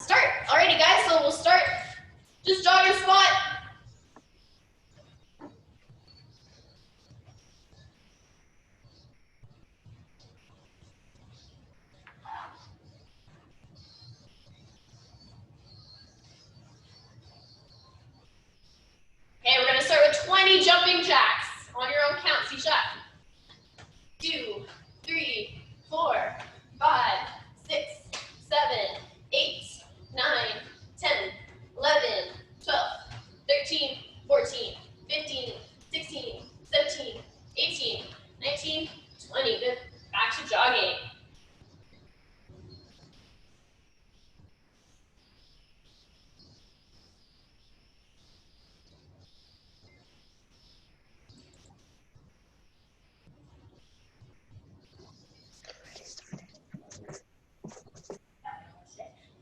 Start. Alrighty, guys, so we'll start. Just jog your squat. Okay, we're going to start with 20 jumping jacks. On your own count, C-shot. 2, 3, 4, 5, 6, 7, 8, 9, 10, 11, 12, 13, 14, 15, 16, 17, 18, 19, 20. Good. Back to jogging.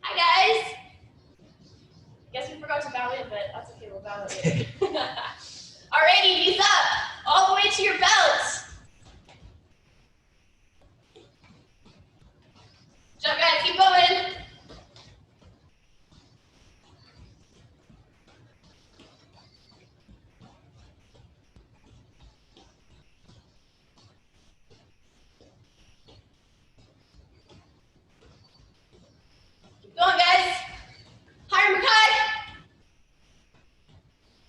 Hi, guys. Guess we forgot to bow in, but that's okay. We'll bow in. Alrighty, knees up. All the way to your belt. Jump, guys. Keep going. Keep going, guys. Higher Makai.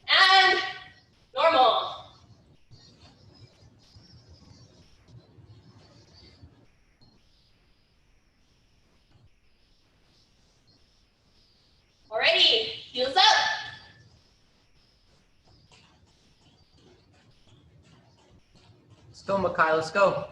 And normal. Alrighty, heels up. Let's go, Makai, let's go.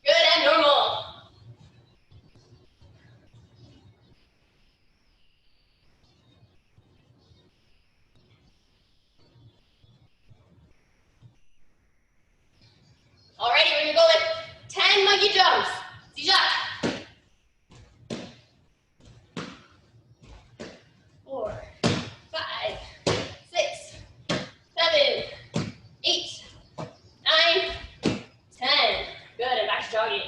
Good and normal. Alrighty, we're gonna go with 10 monkey jumps. C-shot. 4, 5, 6, 7, 8, 9, 10. Good, and back to jogging.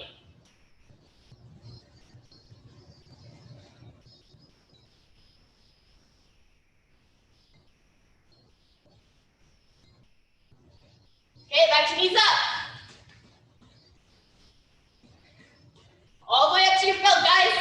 Okay, back to knees up. All the way up to your belt, guys.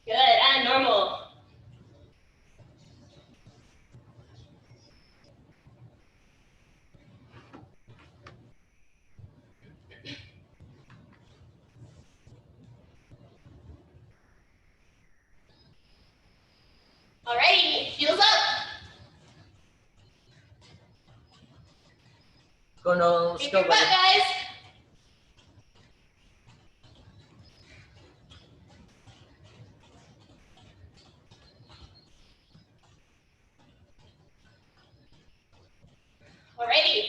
Good, and normal. Alrighty, heels up. Go, no, let's Kick go, your butt, buddy. guys. Alrighty,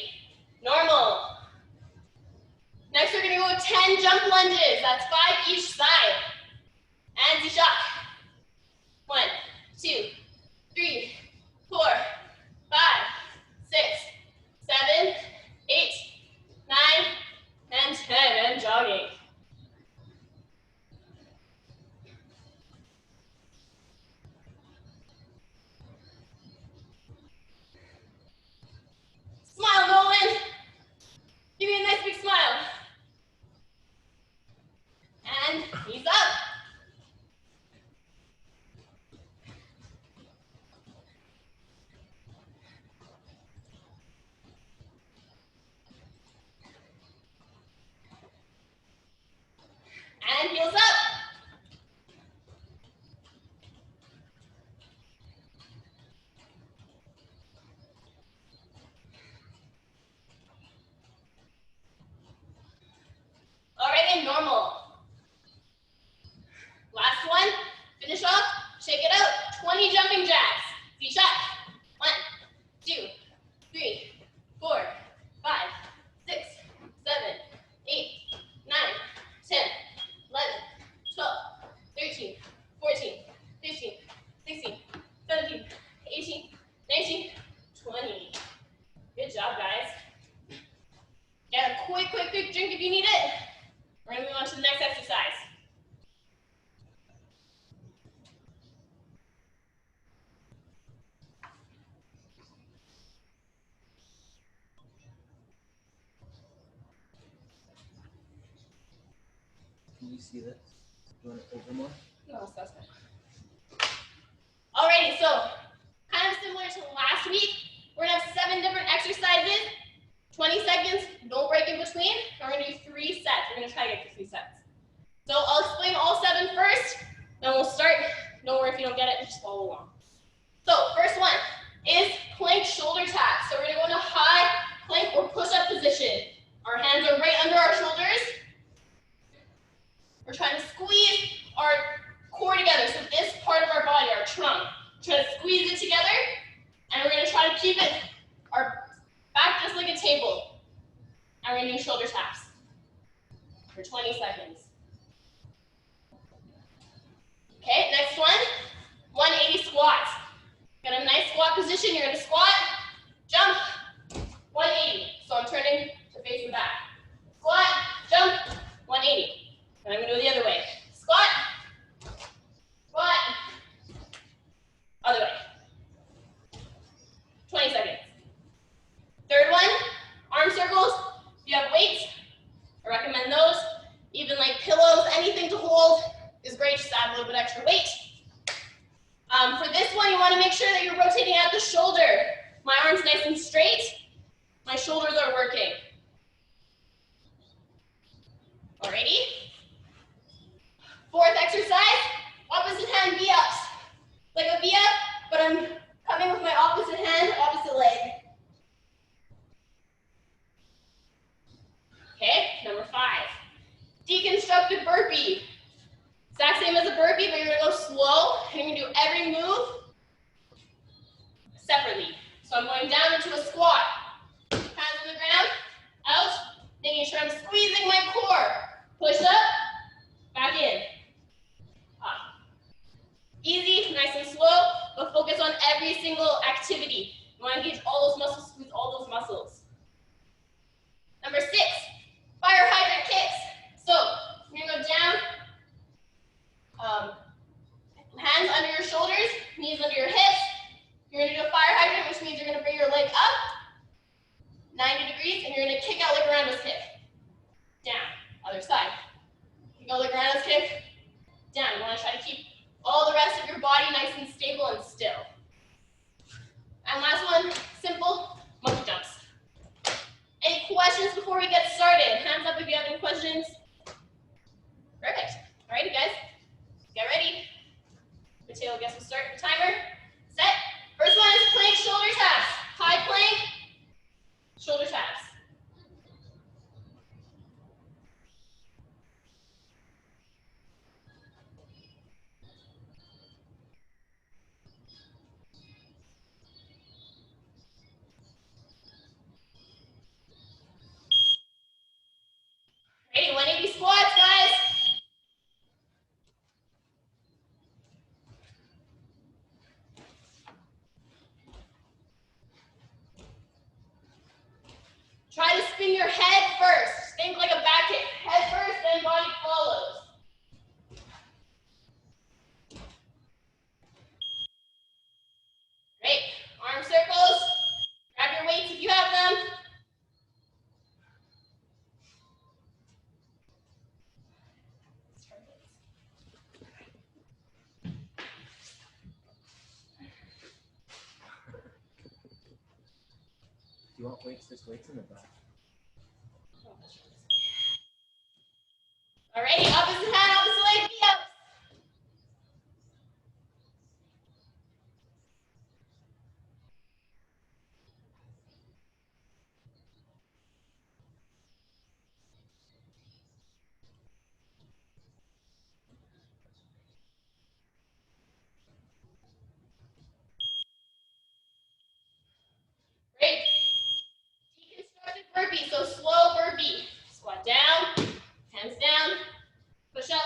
normal. Next, we're gonna go with 10 jump lunges. That's 5 each side. And Z-shock. 1, 2, 3, 4, 5, 6, 7, 8, 9, and 10. And jogging. Smile, Nolan. Give me a nice big smile. And knees up. And heels up. Alright, and normal. Last one. Finish off. jumping jacks. Feet shut. 1, 2, 3, 4, 5, 6, 7, 8, 9, 10, 11, 12, 13, 14, 15, 16, 17, 18, 19, 20. Good job, guys. Get a quick drink if you need it. We're gonna move on to the next exercise. Can you see this? Do you want to over more? No, that's fine. Alrighty, so kind of similar to last week, we're gonna have 7 different exercises, 20 seconds, no break in between, and we're gonna do 3 sets. We're gonna try to get to 3 sets. So I'll explain all 7 first, then we'll start. Don't worry if you don't get it, just follow along. So first one is plank shoulder tap. So we're gonna go into high plank or push-up position. Our hands are right under our shoulders. We're trying to squeeze our core together. So this part of our body, our trunk, try to squeeze it together, and we're gonna try to keep it our back just like a table. And we're gonna do shoulder taps for 20 seconds. Okay, next one, 180 squats. Got a nice squat position. You're gonna squat, jump, 180. So I'm turning to face the back. Squat, jump, 180. And I'm gonna do it the other way. Squat, squat, other way. 20 seconds. Third one, arm circles. If you have weights, I recommend those. Even like pillows, anything to hold is great. Just add a little bit extra weight. For this one, you want to make sure that you're rotating out the shoulder. My arm's nice and straight. My shoulders are working. Alrighty. Fourth exercise, opposite hand V-ups. Like a V-up, but I'm coming with my opposite hand, opposite leg. Okay, number 5. Deconstructed burpee. Exact same as a burpee, but you're gonna go slow, and you're gonna do every move separately. So I'm going down into a squat. Hands on the ground, out, making sure I'm squeezing my core. Push up, back in, up. Easy, nice and slow, but focus on every single activity. You wanna engage all those muscles, squeeze all those muscles. Number 6, fire hydrant kicks. So you're gonna go down, hands under your shoulders, knees under your hips. You're gonna do a fire hydrant, which means you're gonna bring your leg up 90 degrees, and you're gonna kick out like a roundhouse kick. Down, other side. Kick out like a roundhouse kick, down. You wanna try to keep all the rest of your body nice and stable and still. And last one, simple monkey jumps. Any questions before we get started? Hands up if you have any questions. Perfect. Alrighty, guys. Get ready. Mateo, guess we'll start the timer. Set. First one is plank shoulder taps. High plank, shoulder taps. Ready, 180 squats, guys. Try to spin your head first. Think like a back kick. Head first, then body follows. Great. Arm circles. Grab your weights if you have them. Do you want weights? There's weights in the back. Alrighty, opposite hand, opposite leg, V-ups. burpee, so slow burpee. Squat down, hands down, push up.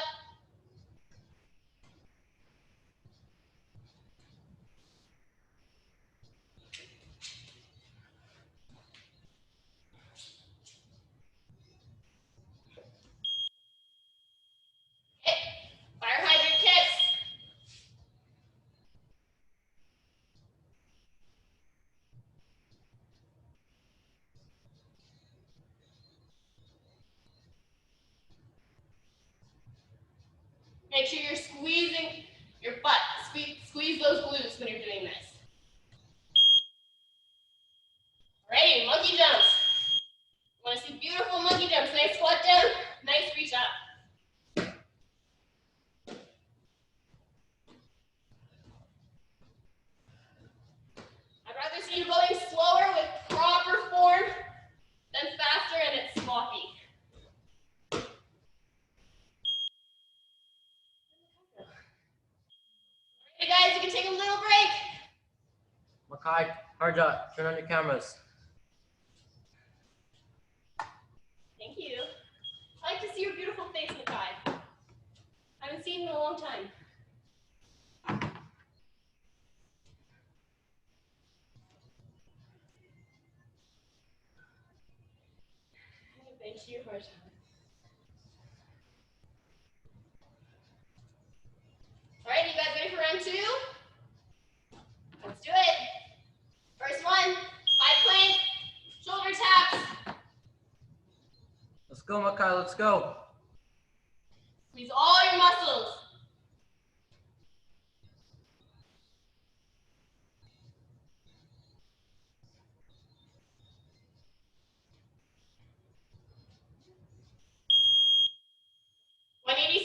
Okay, fire hydrant kicks. Make sure you're squeezing your butt. Squeeze those glutes when you're doing this. Alrighty, monkey jumps. You want to see beautiful monkey jumps. Nice squat down, nice reach up. I'd rather see you going slower with proper form than faster and it's sloppy. Alright guys, you can take a little break. Makai, Harja, turn on your cameras. Thank you. I like to see your beautiful face, Makai. I haven't seen you in a long time. Thank you, Harja. Alright, you guys ready for round 2? Let's do it. First one, high plank, shoulder taps. Let's go, Makai, let's go. Squeeze all your muscles.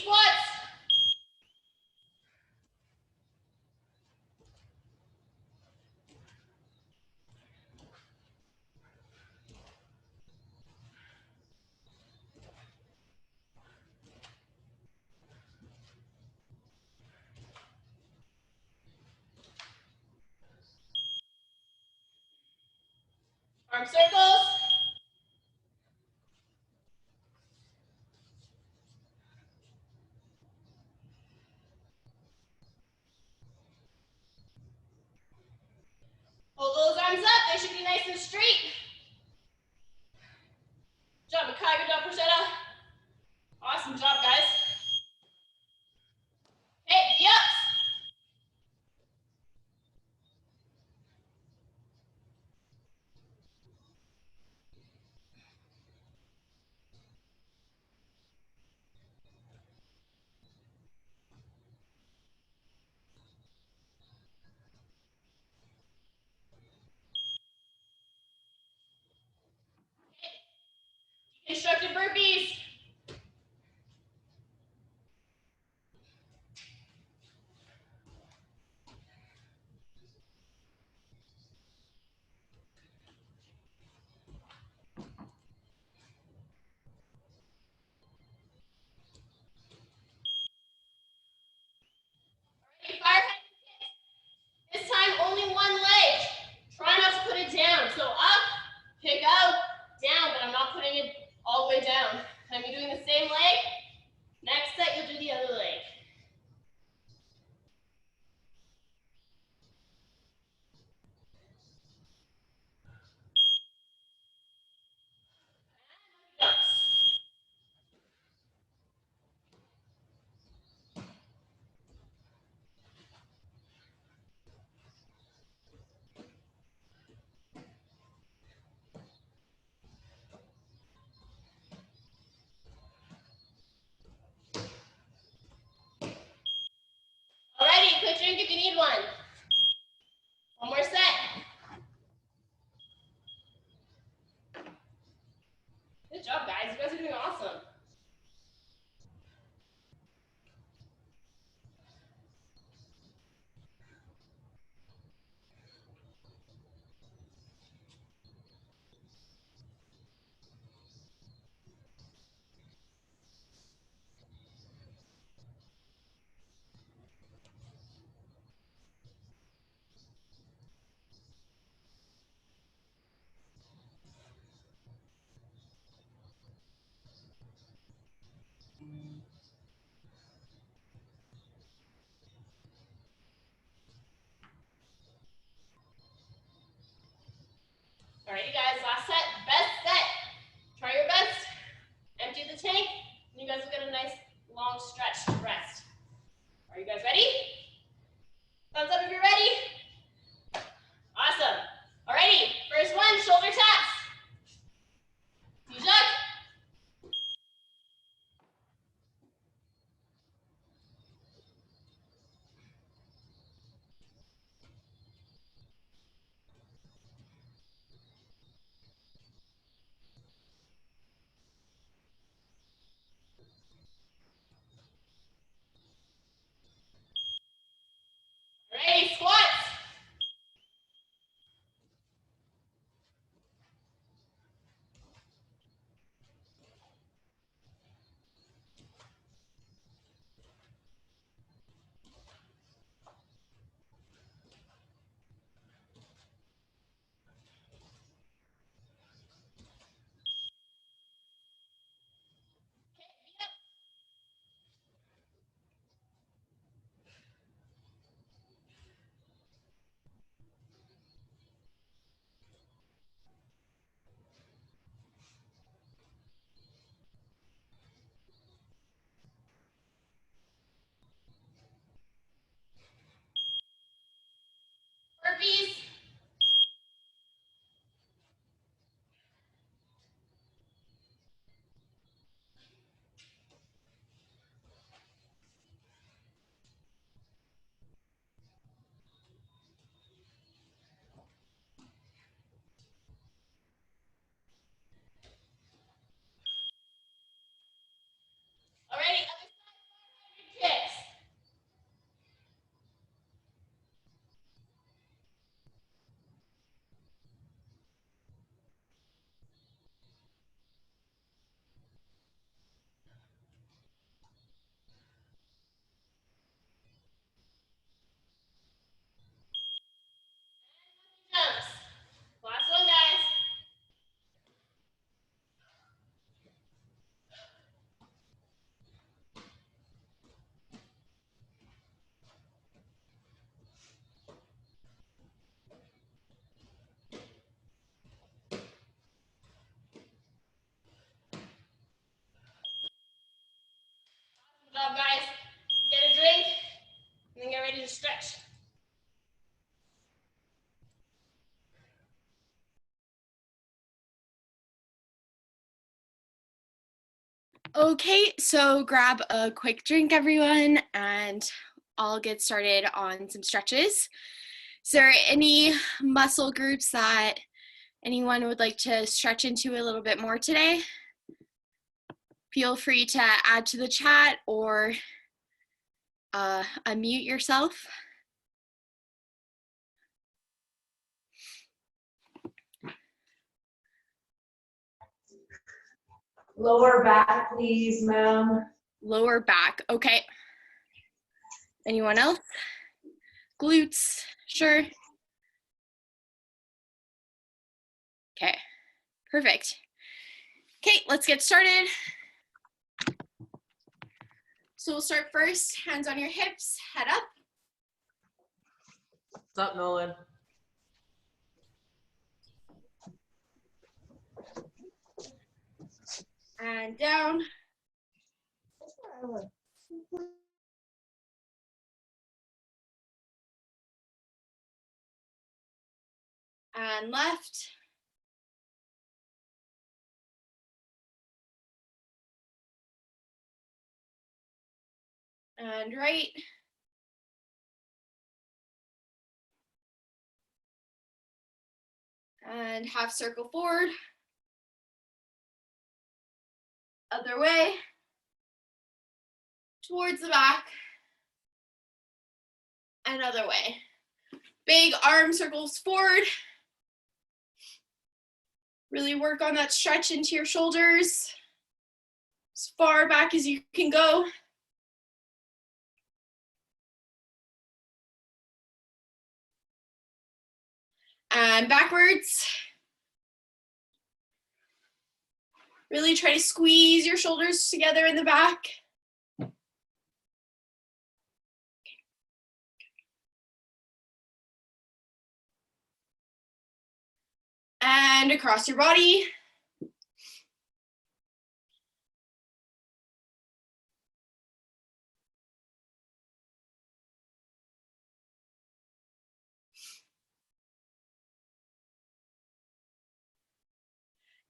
Squats. Arm circles. Hold those arms up. They should be nice and straight. Good job, Makai. Good job, Prashetta. Awesome job, guys. Hey, yups. Constructed burpees. Alright, fire hydrant kicks. This time only one leg. Try not to put it down. So up, kick out, down, but I'm not putting it all the way down. I'm doing the same leg. Next set, you'll do the other leg. Jumps. Alrighty, quick drink if you need one. One more set. Good job, guys. You guys are doing awesome. All right, you guys, last set, best set. Try your best. Empty the tank, and you guys will get a nice long stretch to rest. Are you guys ready? Thumbs up if you're ready. Awesome. Alrighty, first one, shoulder taps. Tijak. Alrighty, squats. Burpees. Alrighty, other side, kicks. Jumps. Last one, guys. Good job, guys. Get a drink, and then get ready to stretch. Okay, so grab a quick drink, everyone, and I'll get started on some stretches. Is there any muscle groups that anyone would like to stretch into a little bit more today? Feel free to add to the chat or unmute yourself. Lower back, please, ma'am. Lower back, okay. Anyone else? Glutes, sure. Okay, perfect. Okay, let's get started. So we'll start first, hands on your hips, head up. What's up, Nolan? And down. And left. And right. And half circle forward. Other way. Towards the back. And other way. Big arm circles forward. Really work on that stretch into your shoulders. As far back as you can go. And backwards. Really try to squeeze your shoulders together in the back. And And across your body.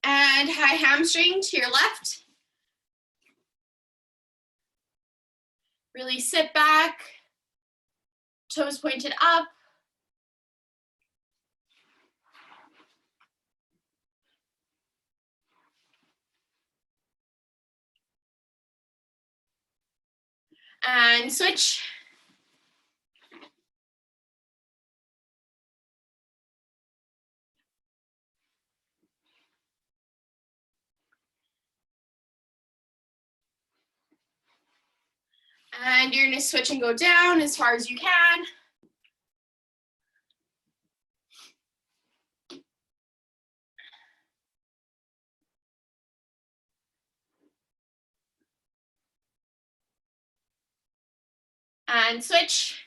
And high hamstring to your left. Really sit back, toes pointed up. And switch. And you're gonna switch and go down as far as you can. And switch.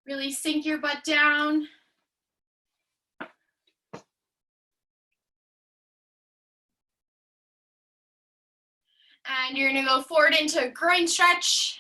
Really sink your butt down. And you're gonna go forward into a groin stretch.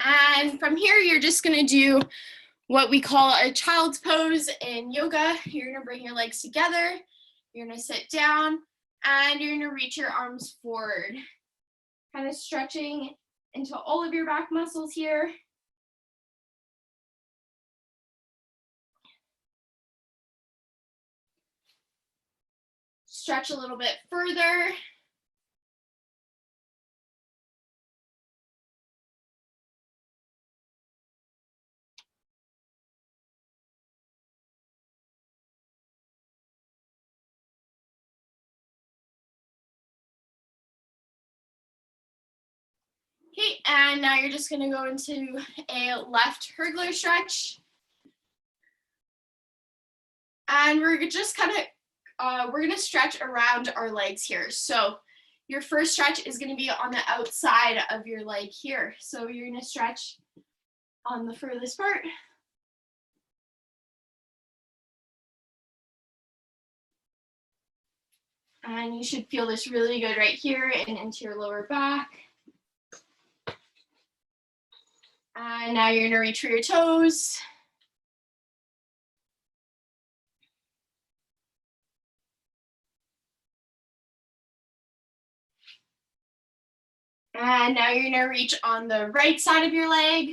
And from here, you're just gonna do what we call a child's pose in yoga. You're gonna bring your legs together, you're gonna sit down, and you're gonna reach your arms forward. Kind of stretching into all of your back muscles here. Stretch a little bit further. Okay, and now you're just gonna go into a left hurdler stretch. And we're just kind of, we're gonna stretch around our legs here. So your first stretch is gonna be on the outside of your leg here. So you're gonna stretch on the furthest part. And you should feel this really good right here and into your lower back. And now you're gonna reach for your toes. And now you're gonna reach on the right side of your leg.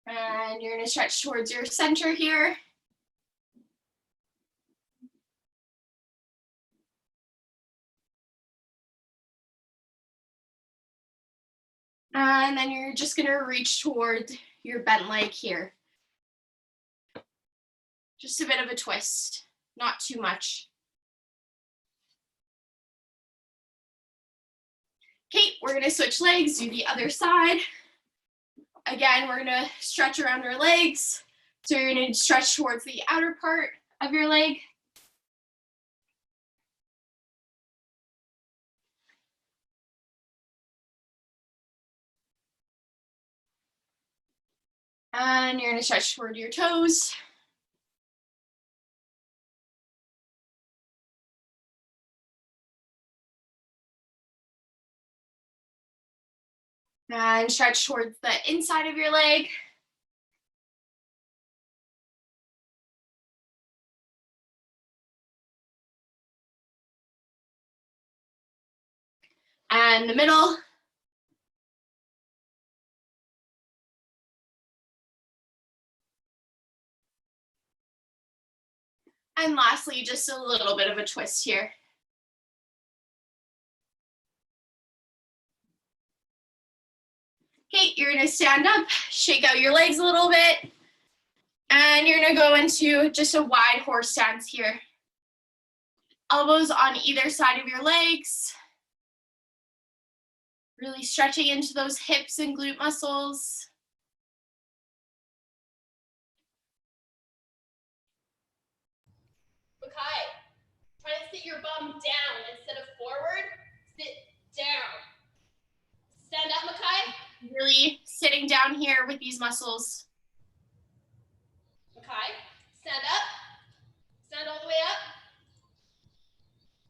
And you're gonna stretch towards your center here. And then you're just gonna reach toward your bent leg here. Just a bit of a twist, not too much. Okay, we're gonna switch legs, do the other side. Again, we're gonna stretch around our legs. So you're gonna stretch towards the outer part of your leg. And you're gonna stretch toward your toes. And stretch towards the inside of your leg. And the middle. And lastly, just a little bit of a twist here. Okay, you're gonna stand up, shake out your legs a little bit, and you're gonna go into just a wide horse stance here. Elbows on either side of your legs. Really stretching into those hips and glute muscles. Makai, try to sit your bum down instead of forward. Sit down. Stand up, Makai. Really sitting down here with these muscles. Makai, stand up. Stand all the way up.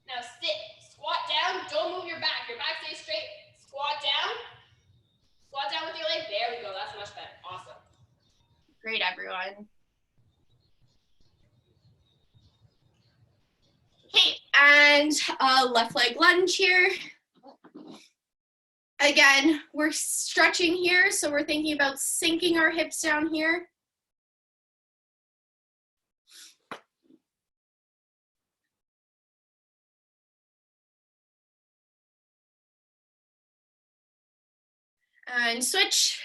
Now sit, squat down. Don't move your back. Your back stays straight. Squat down. Squat down with your leg. There we go. That's much better. Awesome. Great, everyone. Okay, and left leg lunge here. Again, we're stretching here, so we're thinking about sinking our hips down here. And switch.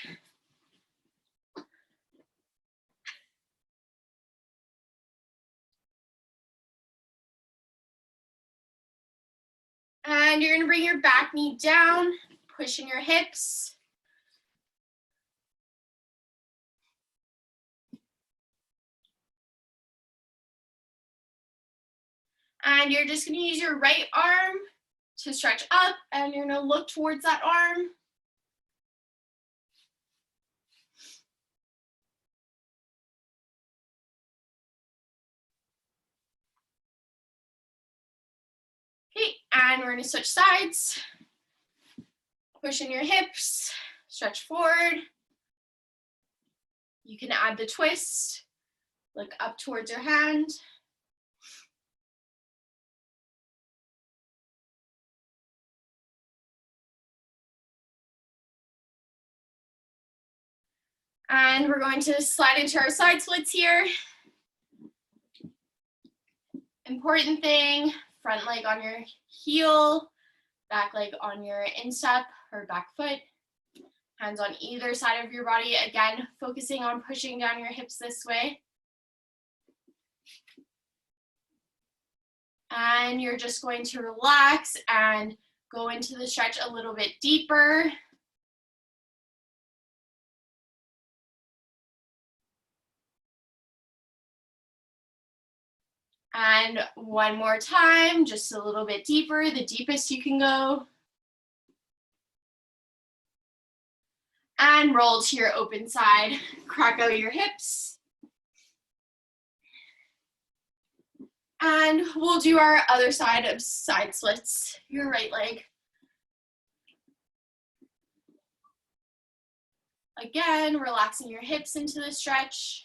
And you're gonna bring your back knee down, pushing your hips. And you're just gonna use your right arm to stretch up, and you're gonna look towards that arm. Okay, and we're gonna switch sides. Pushing your hips, stretch forward. You can add the twist, look up towards your hand. And we're going to slide into our side splits here. Important thing, front leg on your heel, back leg on your instep or back foot. Hands on either side of your body. Again, focusing on pushing down your hips this way. And you're just going to relax and go into the stretch a little bit deeper. And one more time, just a little bit deeper, the deepest you can go. And roll to your open side. Crack out your hips. And we'll do our other side of side splits, your right leg. Again, relaxing your hips into the stretch.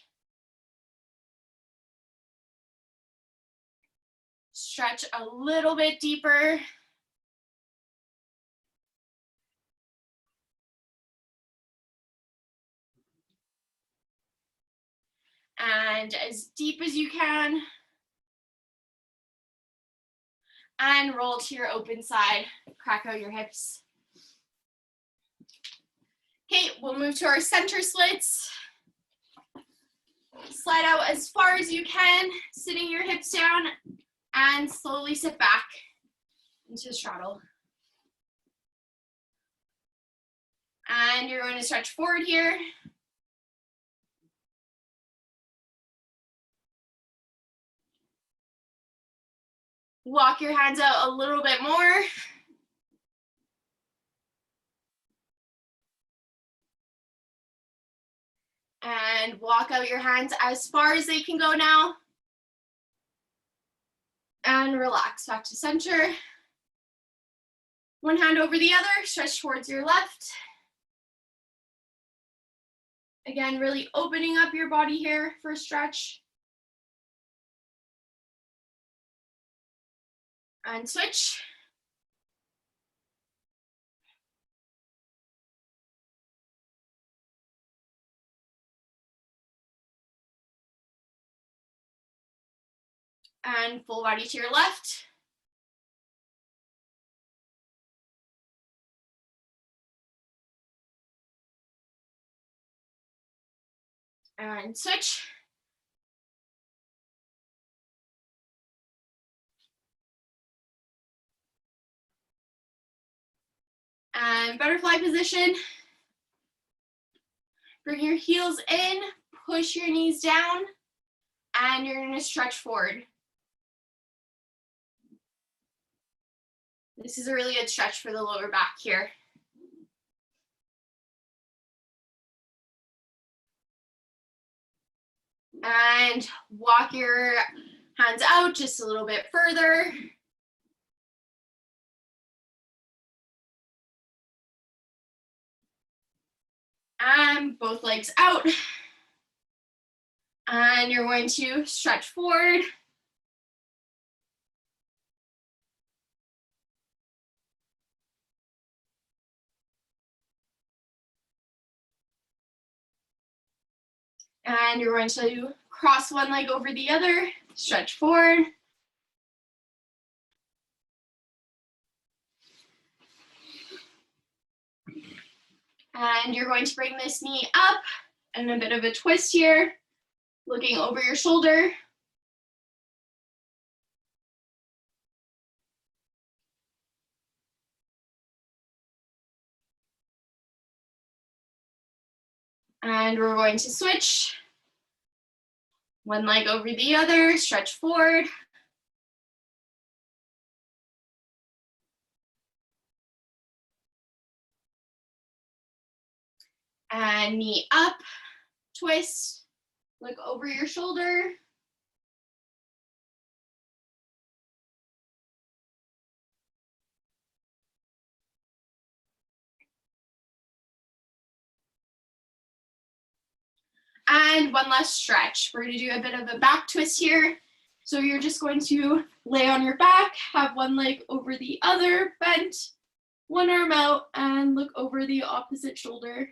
Stretch a little bit deeper. And as deep as you can. And roll to your open side. Crack out your hips. Okay, we'll move to our center splits. Slide out as far as you can, sitting your hips down, and slowly sit back into straddle. And you're going to stretch forward here. Walk your hands out a little bit more. And walk out your hands as far as they can go now. And relax back to center. One hand over the other, stretch towards your left. Again, really opening up your body here for a stretch. And switch. And full body to your left. And switch. And butterfly position. Bring your heels in, push your knees down, and you're gonna stretch forward. This is a really good stretch for the lower back here. And walk your hands out just a little bit further. And both legs out. And you're going to stretch forward. And you're going to cross one leg over the other, stretch forward. And you're going to bring this knee up and a bit of a twist here, looking over your shoulder. And we're going to switch. One leg over the other, stretch forward. And knee up, twist, look over your shoulder. And one last stretch. We're gonna do a bit of a back twist here. So you're just going to lay on your back, have one leg over the other, bent, one arm out, and look over the opposite shoulder.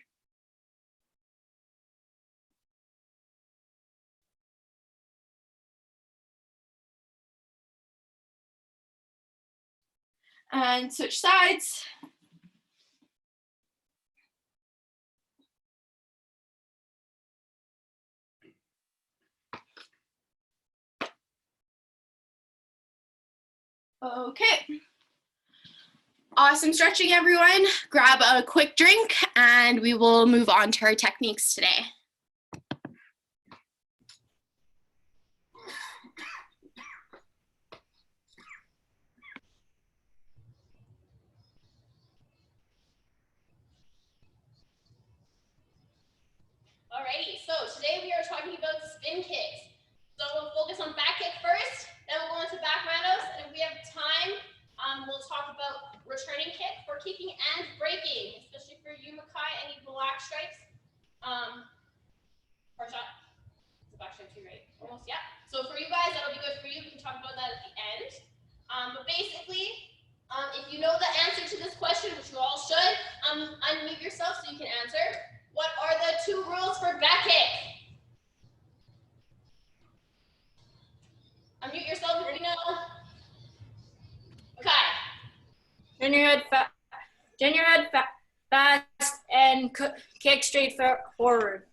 And switch sides. Okay. Awesome stretching, everyone. Grab a quick drink and we will move on to our techniques today. Alrighty, so today we are talking about spin kicks. So we'll focus on back kick first, then we'll go into back randos, and if we have time, we'll talk about returning kick for kicking and breaking, especially for you, Makai, any black stripes. Hard shot. It's a back stripe too, right? Almost, yeah. So for you guys, that'll be good for you. We can talk about that at the end. But basically, if you know the answer to this question, which you all should, unmute yourself so you can answer. What are the 2 rules for back kick? Unmute yourself if you know. Okay. Turn your head fast and kick straight forward.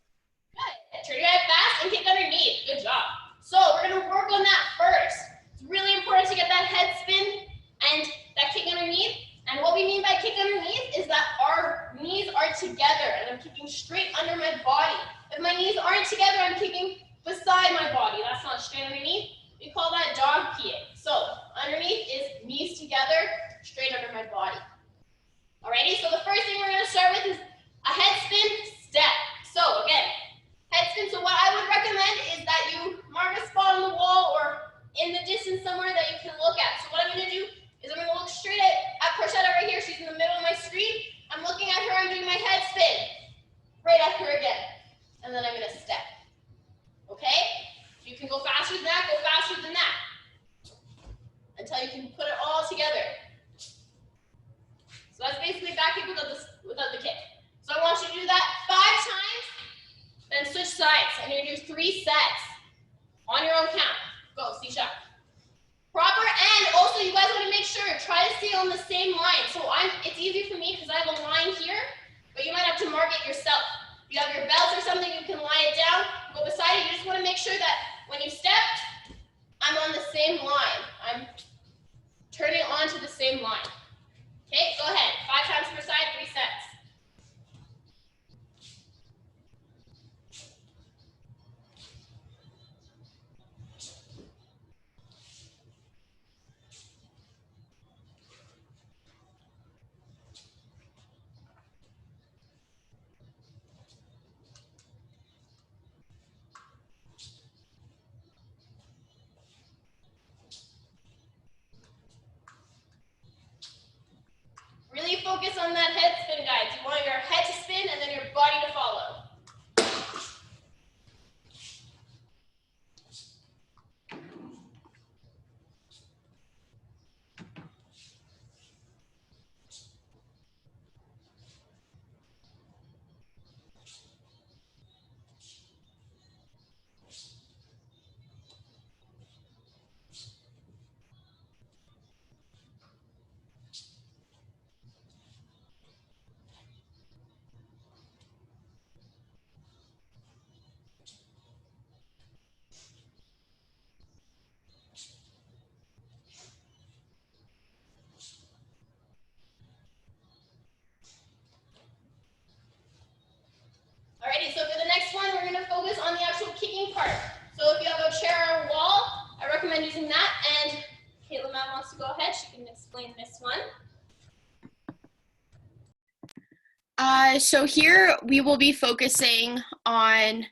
Good. Turn your head fast and kick underneath. Good job. So we're going to work on that first. It's really important to get that head spin and that kick underneath. And what we mean by kick underneath is that our knees are together and I'm kicking straight under my body. If my knees aren't together, I'm kicking beside my body. That's not straight underneath. We call that dog kick. So underneath is knees together, straight under my body. Alrighty, so the first thing we're going to start with is a head spin step. So again, head spin. So what I would recommend is that you mark a spot on the wall or in the distance somewhere that you can look at. So what I'm going to do is I'm going to look straight at Porchetta right here. She's in the middle of my screen. I'm looking at her. I'm doing my head spin. Right at her again. And then I'm going to step. Okay? You can go faster than that. Go faster than that. Until you can put it all together. So that's basically back kick without the kick. So I want you to do that 5 times. Then switch sides. And you're going to do 3 sets. On your own count. Go, C-sharp. Proper, and also you guys want to make sure, try to stay on the same line. So it's easy for me because I have a line here, but you might have to mark it yourself. If you have your belts or something, you can line it down. focus on that head spin, guys. You want your head to spin and then your body to follow. Alrighty, so for the next one, we're gonna focus on the actual kicking part. So if you have a chair or a wall, I recommend using that. And Caitlin Matt wants to go ahead. She can explain this one. So here we will be focusing on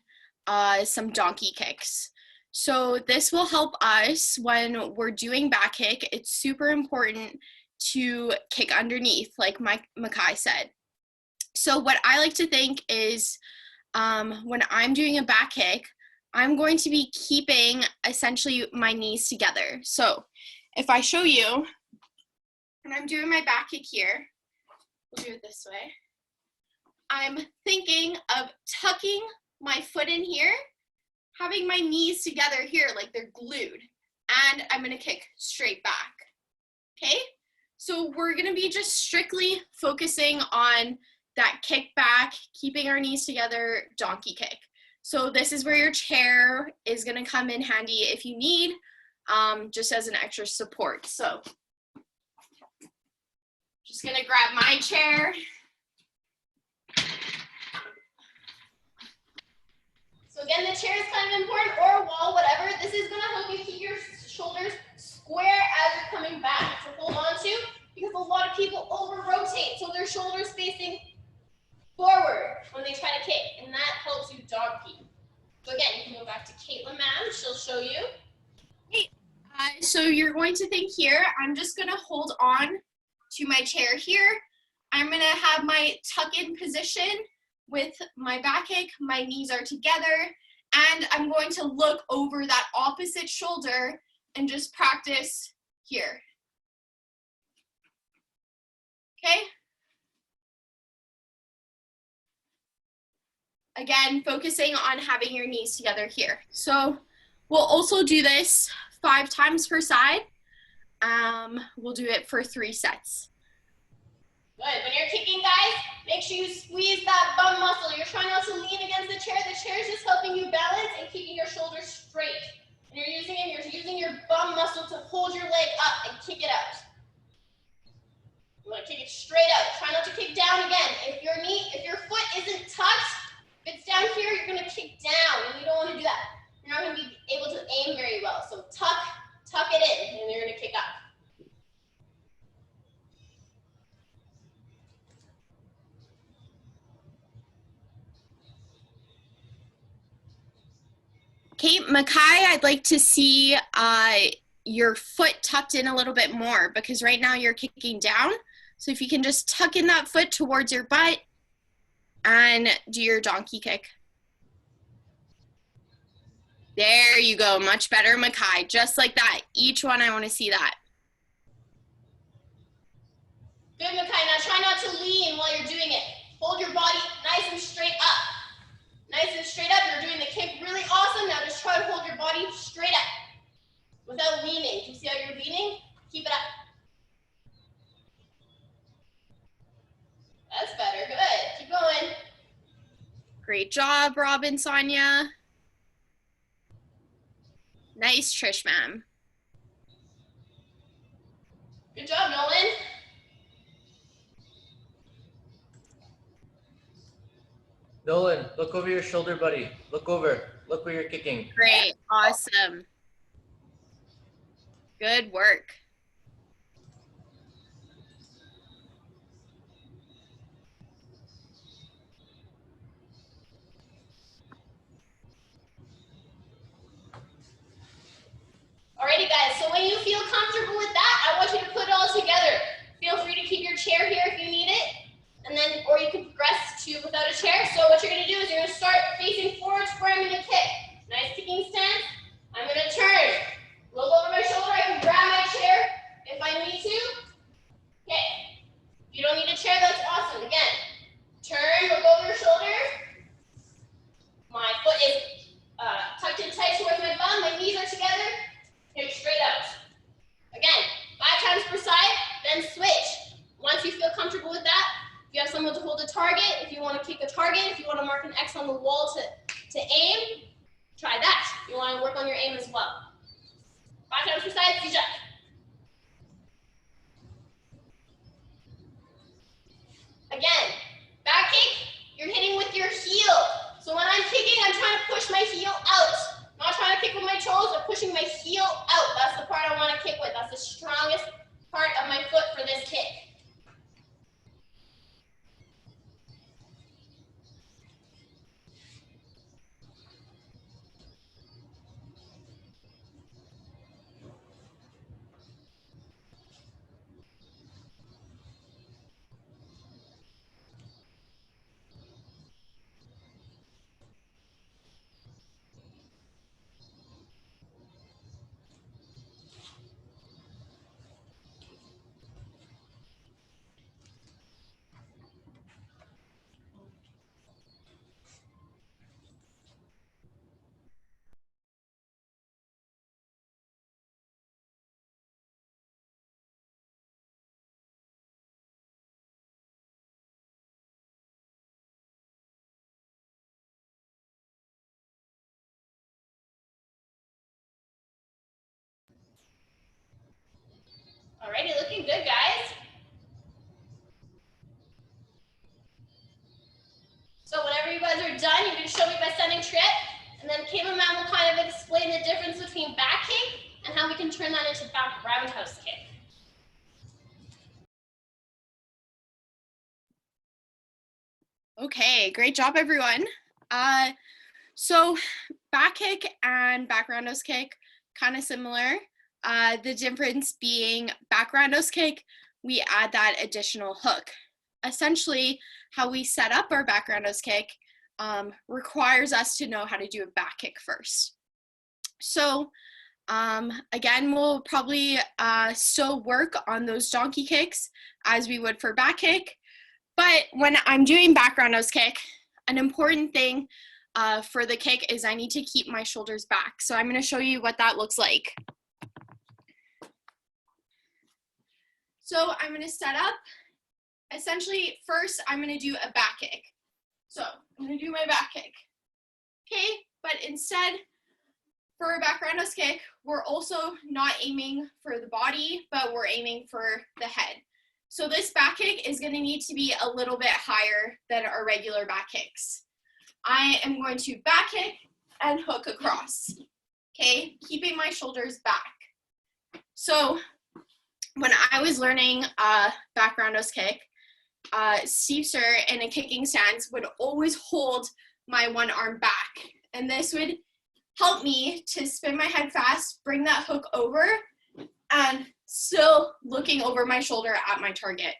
some donkey kicks. So this will help us when we're doing back kick. It's super important to kick underneath, like Makai said. So what I like to think is when I'm doing a back kick, I'm going to be keeping essentially my knees together. So if I show you, and I'm doing my back kick here, we'll do it this way. I'm thinking of tucking my foot in here, having my knees together here like they're glued, and I'm gonna kick straight back, okay? So we're gonna be just strictly focusing on that kick back, keeping our knees together, donkey kick. So this is where your chair is gonna come in handy if you need, just as an extra support. So just gonna grab my chair. So again, the chair is kind of important, or a wall, whatever. This is gonna help you keep your shoulders square as you're coming back to hold on to, because a lot of people over-rotate, so their shoulders facing forward when they try to kick, and that helps you donkey. So again, you can go back to Caitlin, ma'am. She'll show you. Hey, so you're going to think here, I'm just gonna hold on to my chair here. I'm gonna have my tuck-in position with my back kick, my knees are together, and I'm going to look over that opposite shoulder and just practice here. Okay? Again, focusing on having your knees together here. So we'll also do this 5 times per side. We'll do it for 3 sets. Good. When you're kicking, guys, make sure you squeeze that bum muscle. You're trying not to lean against the chair. The chair is just helping you balance and keeping your shoulders straight. And you're using your bum muscle to hold your leg up and kick it out. You want to kick it straight out. Try not to kick down again. If your foot isn't touched, if it's down here, you're going to kick down, and you don't want to do that. You're not going to be able to aim very well. So tuck it in, and you're going to kick up. Okay, Makai, I'd like to see your foot tucked in a little bit more, because right now you're kicking down. So if you can just tuck in that foot towards your butt and do your donkey kick. There you go, much better, Makai, just like that. Each one, I want to see that. Good, Makai. Now try not to lean while you're doing it. Hold your body nice and straight up. Nice and straight up. You're doing the kick really awesome. Now just try to hold your body straight up without leaning. Do you see how you're leaning? Keep it up. That's better. Good. Keep going. Great job, Robin, Sonia. Nice, Trish, ma'am. Good job, Nolan. Nolan, look over your shoulder, buddy. Look over. Look where you're kicking. Great, awesome. Good work. Alrighty, guys. So when you feel comfortable with that, I want you to put it all together. Feel free to keep your chair here if you need it. or you can progress to without a chair. So what you're gonna do is you're gonna start facing forwards where I'm gonna kick. Nice kicking stance. I'm gonna turn. Look over my shoulder, I can grab my chair if I need to. Okay. If you don't need a chair, that's awesome. Again, turn, look over your shoulder. My foot is tucked in tight towards my bum, my knees are together. Kick straight out. Again, 5 times per side, then switch. Once you feel comfortable with that, if you have someone to hold a target, if you want to kick a target, if you want to mark an X on the wall to aim, try that. You want to work on your aim as well. 5 times per side, C-jump. Again, back kick, you're hitting with your heel. So when I'm kicking, I'm trying to push my heel out. Not trying to kick with my toes, but pushing my heel out. That's the part I want to kick with. That's the strongest part of my foot for this kick. Alrighty, looking good, guys. So whenever you guys are done, you can show me by sending trip, and then cameraman will kind of explain the difference between back kick and how we can turn that into back roundhouse kick. Okay, great job, everyone. So back kick and back roundhouse kick, kind of similar. The difference being back roundhouse kick, we add that additional hook. Essentially, how we set up our back roundhouse kick requires us to know how to do a back kick first. So again, we'll probably still work on those donkey kicks as we would for back kick. But when I'm doing back roundhouse kick, an important thing for the kick is I need to keep my shoulders back. So I'm going to show you what that looks like. So I'm going to set up. Essentially, first I'm going to do a back kick. So I'm going to do my back kick. Okay, but instead, for a back roundhouse kick, we're also not aiming for the body, but we're aiming for the head. So this back kick is going to need to be a little bit higher than our regular back kicks. I am going to back kick and hook across, okay, keeping my shoulders back. So when I was learning back roundhouse kick, Steve Sir in a kicking stance would always hold my one arm back, and this would help me to spin my head fast, bring that hook over, and still looking over my shoulder at my target.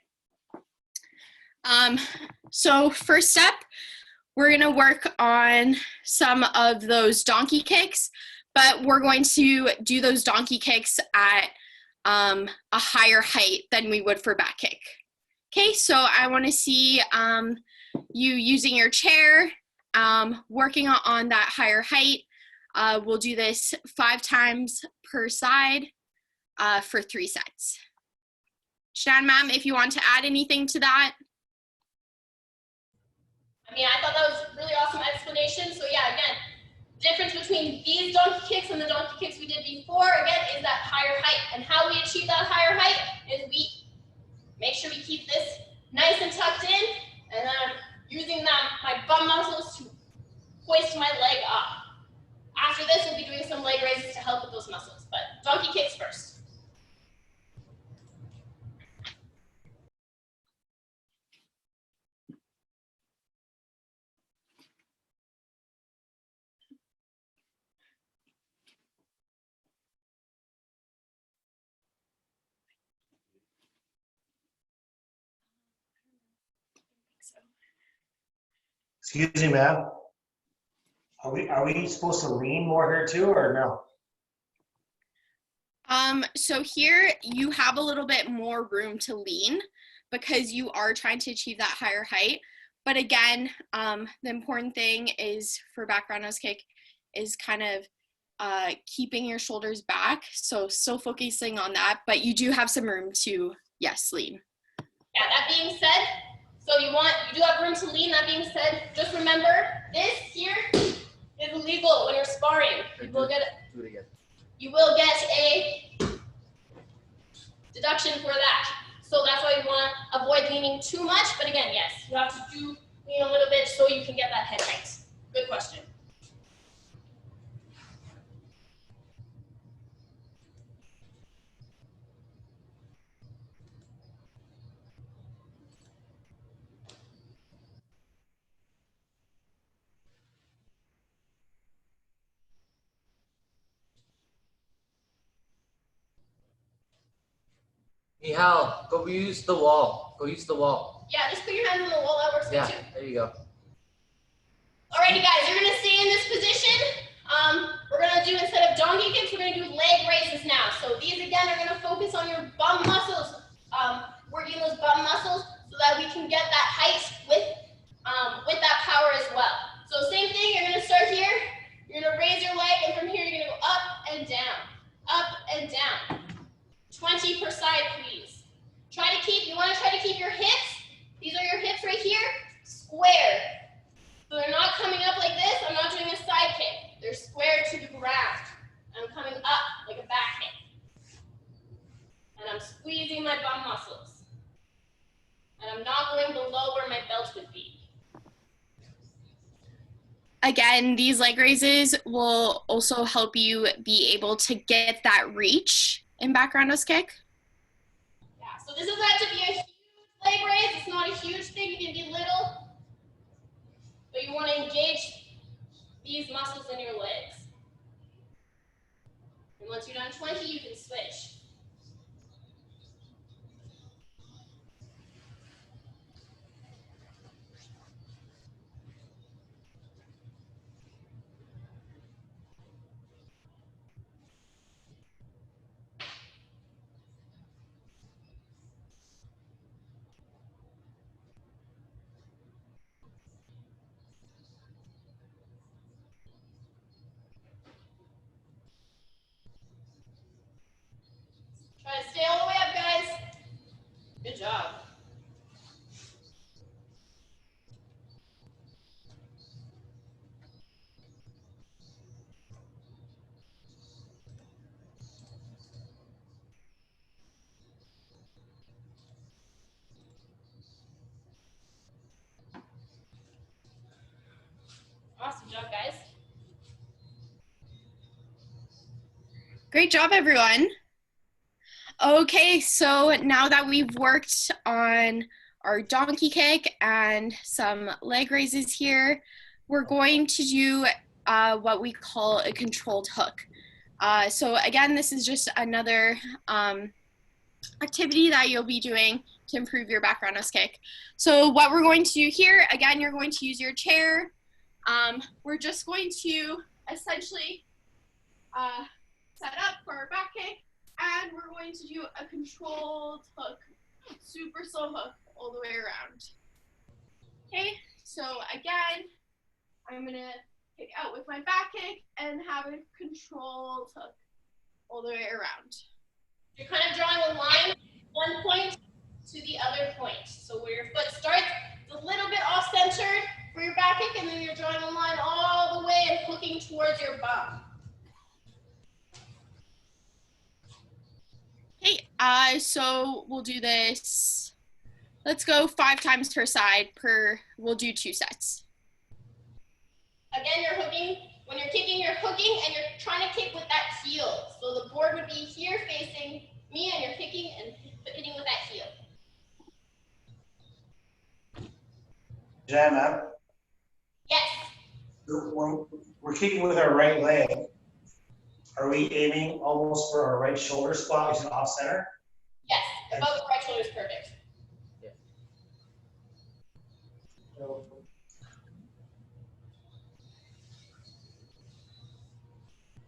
So first step, we're gonna work on some of those donkey kicks, but we're going to do those donkey kicks at a higher height than we would for back kick. Okay, so I wanna see you using your chair, working on that higher height. We'll do this 5 times per side for 3 sets. Shan, ma'am, if you want to add anything to that. I mean, I thought that was a really awesome explanation. So yeah, again, difference between these donkey kicks and the donkey kicks we did before, again, is that higher height. And how we achieve that higher height is we make sure we keep this nice and tucked in, and then I'm using my bum muscles to hoist my leg up. After this, we'll be doing some leg raises to help with those muscles, but donkey kicks first. Excuse me, ma'am. Are we supposed to lean more here too, or no? So here you have a little bit more room to lean because you are trying to achieve that higher height. But again, the important thing is for back roundhouse kick is kind of keeping your shoulders back. So still focusing on that, but you do have some room to, yes, lean. Yeah, that being said, so you do have room to lean. That being said, just remember this here is illegal when you're sparring. You will get Do it again. You will get a deduction for that. So that's why you want to avoid leaning too much. But again, yes, you have to lean a little bit so you can get that head height. Good question. Nihal, go use the wall. Go use the wall. Yeah, just put your hands on the wall. That works good Yeah, too. there you go. Alrighty, guys, you're gonna stay in this position. We're gonna do, instead of donkey kicks, we're gonna do leg raises now. So these again are gonna focus on your bum muscles, working those bum muscles so that we can get that height with that power as well. So same thing, you're gonna start here. You're gonna raise your leg, and from here you're gonna go up and down, up and down. 20 per side, please. You wanna try to keep your hips. These are your hips right here, square. So they're not coming up like this. I'm not doing a side kick. They're square to the ground. I'm coming up like a back kick. And I'm squeezing my bum muscles. And I'm not going below where my belt would be. Again, these leg raises will also help you be able to get that reach in back roundhouse kick. Yeah, so this doesn't have to be a huge leg raise. It's not a huge thing. It can be little. But you want to engage these muscles in your legs. And once you're done 20, you can switch. Try to stay all the way up, guys. Good job. Awesome job, guys. Great job, everyone. Okay, so now that we've worked on our donkey kick and some leg raises here, we're going to do what we call a controlled hook. So again, this is just another activity that you'll be doing to improve your back roundhouse kick. So what we're going to do here, again, you're going to use your chair. We're just going to essentially set up for our back kick, and we're going to do a controlled hook, super slow hook all the way around. Okay, so again, I'm gonna kick out with my back kick and have a controlled hook all the way around. You're kind of drawing a line, one point to the other point. So where your foot starts, it's a little bit off-centered for your back kick, and then you're drawing a line all the way and hooking towards your bum. Okay, so we'll do this. Let's go 5 times per side we'll do 2 sets. Again, you're hooking. When you're kicking, you're hooking, and you're trying to kick with that heel. So the board would be here facing me, and you're kicking and hitting with that heel. Jam, Yes. we're kicking with our right leg. Are we aiming almost for our right shoulder spot, which is off center? Yes. Above the right shoulder is perfect.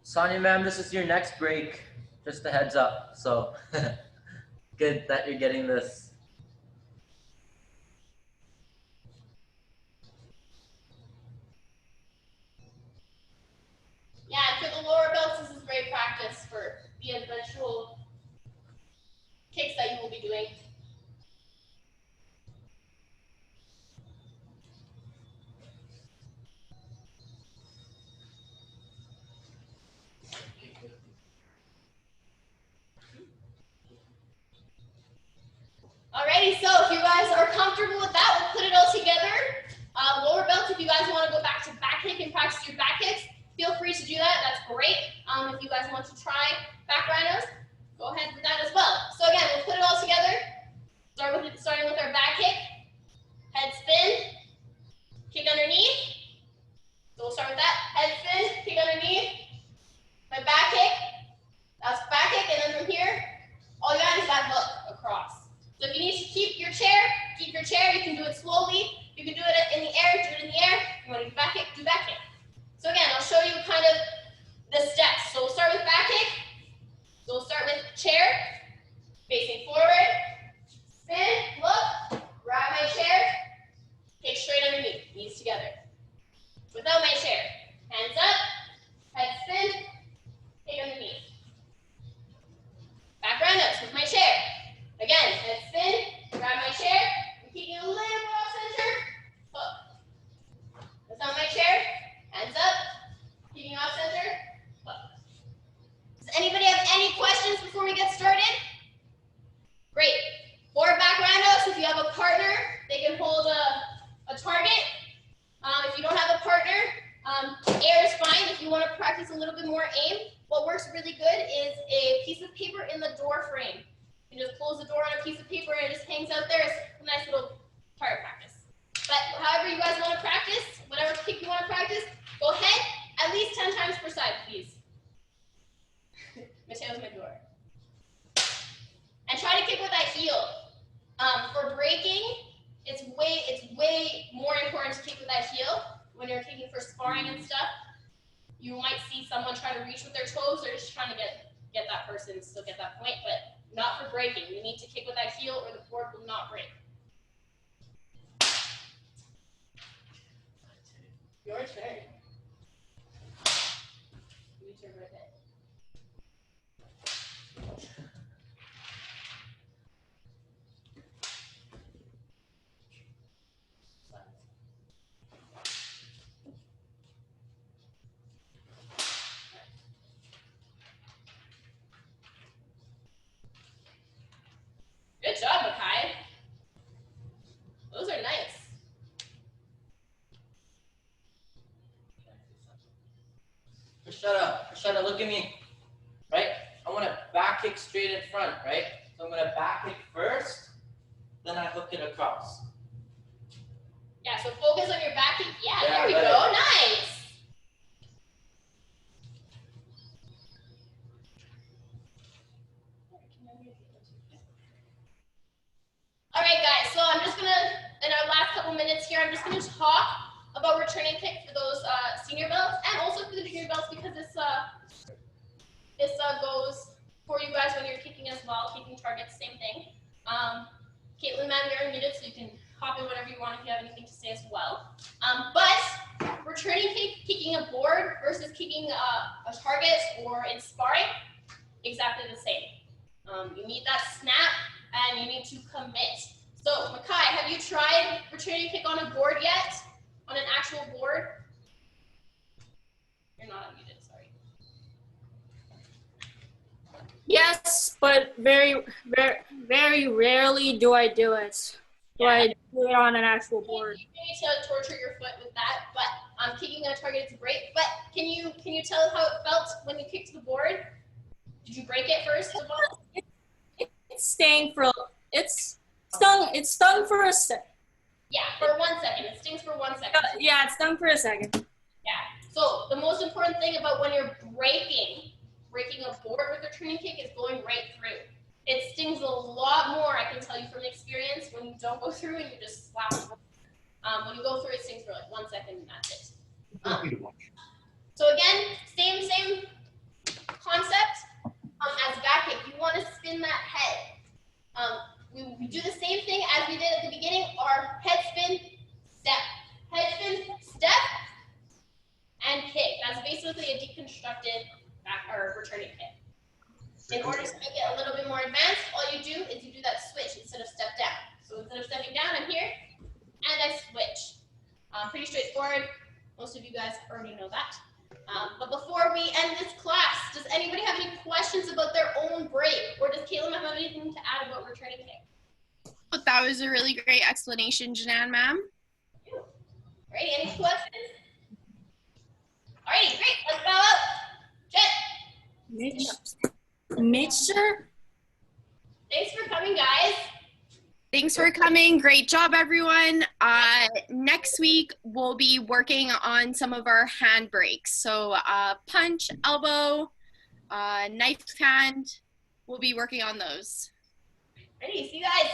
Sonia, ma'am, this is your next break. Just a heads up. So good that you're getting this. Yeah, and for the lower belts, this is great practice for the eventual kicks that you will be doing. Alrighty, so if you guys are comfortable with that, we'll put it all together. Lower belts, if you guys want to go back to back kick and practice your back kicks, feel free to do that. That's great. If you guys want to try back rhinos, go ahead with that as well. So again, we'll put it all together. Starting with our back kick, head spin, kick underneath. So we'll start with that. Head spin, kick underneath. My back kick, that's back kick, and then from here, all you got is that hook across. So if you need to keep your chair, you can do it slowly. You can do it in the air, do it in the air. You want to do back kick, do back kick. So again, I'll show you kind of the steps. So we'll start with back kick. So we'll start with chair, facing forward, spin, look, grab my chair, kick straight underneath, knees together. Without my chair, hands up, head spin, kick underneath. Back roundhouse with my chair. Again, head spin, grab my chair, I'm keeping a little more off center, hook. Without my chair, hands up, keeping off center, hook. Does anybody have any questions before we get started? Great. For back roundhouse, if you have a partner, they can hold a target. If you don't have a partner, air is fine. If you want to practice a little bit more aim, what works really good is a piece of paper in the door frame. You can just close the door on a piece of paper and it just hangs out there. It's a nice little target practice. But however you guys want to practice, whatever kick you want to practice, go ahead, at least 10 times per side, please. Mateo's my door. And try to kick with that heel. For breaking, it's way more important to kick with that heel when you're kicking for sparring and stuff. You might see someone try to reach with their toes. They're just trying to get that person, still get that point, but not for breaking. You need to kick with that heel or the board will not break. Your turn. You turn right there. Good job, Makai. Those are nice. Rashada, look at me, right? I want to back kick straight in front, right? So I'm going to back kick first, then I hook it across. Yeah, so focus on your back kick. Yeah, Yeah, there we go. Nice. All right, guys, so I'm just going to, in our last couple minutes here, I'm just going to talk about returning kick for those senior belts and also for the junior belts because this goes for you guys when you're kicking as well, kicking targets, same thing. Caitlin, ma'am, you're unmuted, so you can hop in whatever you want if you have anything to say as well. But returning kick, kicking a board versus kicking a target or in sparring, exactly the same. You need that snap and you need to commit. So, Makai, have you tried returning kick on a board yet? On an actual board? You're not unmuted, sorry. Yes, but very rarely do I do it. Do I do it on an actual board? You need to torture your foot with that, but kicking a target is great. But can you tell how it felt when you kicked the board? Did you break it first of all? It stung for a second. Yeah, for 1 second. It stings for 1 second. Yeah, it stung for a second. Yeah. So the most important thing about when you're breaking a board with a turning kick is going right through. It stings a lot more, I can tell you from experience, when you don't go through and you just slap it. When you go through, it stings for like 1 second and that's it. So again, same want to spin that head. We do the same thing as we did at the beginning. Our head spin, step, head spin, step, and kick. That's basically a deconstructed back or returning kick. In order to make it a little bit more advanced, all you do is you do that switch instead of step down. So instead of stepping down, I'm here, and I switch. Pretty straightforward. Most of you guys already know that. But before we end this class, does anybody have any questions about their own break? Or does Caleb have anything to add about returning kick? But that was a really great explanation, Janan, ma'am. Alrighty, any questions? Alrighty, great. Let's bow out. Jet. Mixer? Thanks for coming, guys. Thanks for coming. Great job, everyone. Next week, we'll be working on some of our hand breaks. So punch, elbow, knife hand, we'll be working on those. Ready, see you guys.